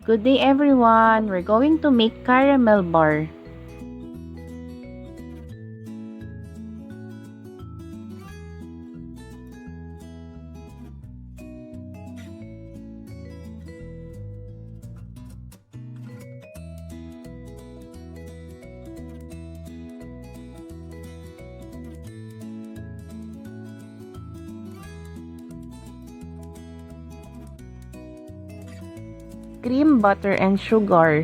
Good day everyone! We're going to make caramel bar. Cream, butter, and sugar.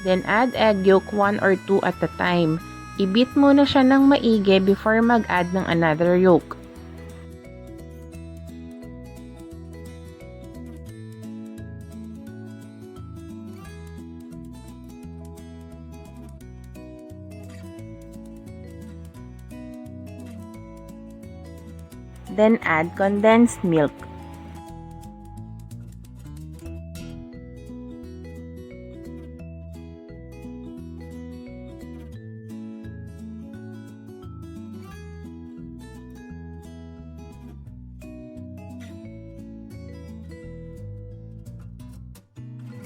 Then add egg yolk 1 or 2 at a time. I-beat muna siya ng maigi before mag-add ng another yolk. Then add condensed milk.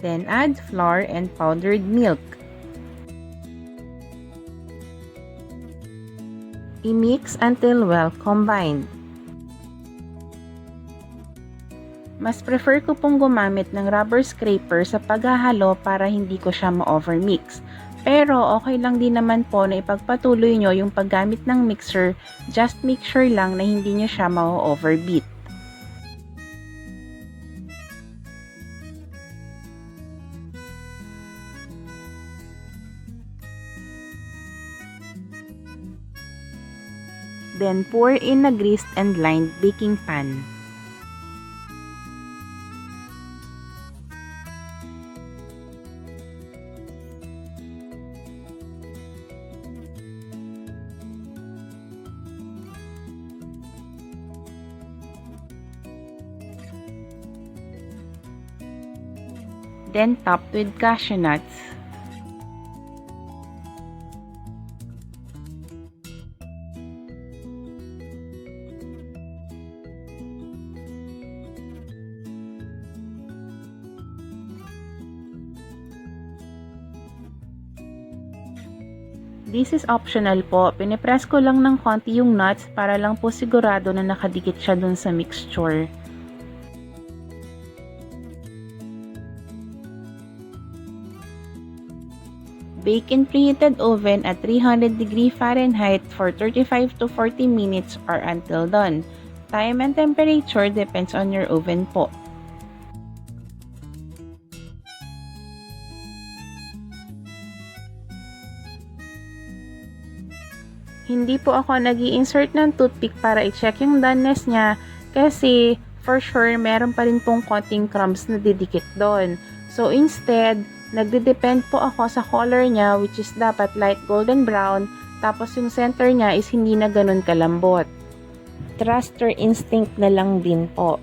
Then add flour and powdered milk. I-mix until well combined. Mas prefer ko pong gumamit ng rubber scraper sa paghahalo para hindi ko siya ma-overmix. Pero okay lang din naman po na ipagpatuloy nyo yung paggamit ng mixer, just make sure lang na hindi nyo siya ma-overbeat. Then pour in a greased and lined baking pan. Then top with cashew nuts. This is optional po. Pinipress ko lang ng konti yung nuts para lang po sigurado na nakadikit siya dun sa mixture. Bake in preheated oven at 300 degree Fahrenheit for 35 to 40 minutes or until done. Time and temperature depends on your oven po. Hindi po ako nag-i-insert ng toothpick para i-check yung doneness niya kasi for sure meron pa rin pong konting crumbs na didikit doon. So instead, nagde-depend po ako sa color niya which is dapat light golden brown tapos yung center niya is hindi na ganun kalambot. Trust your instinct na lang din po.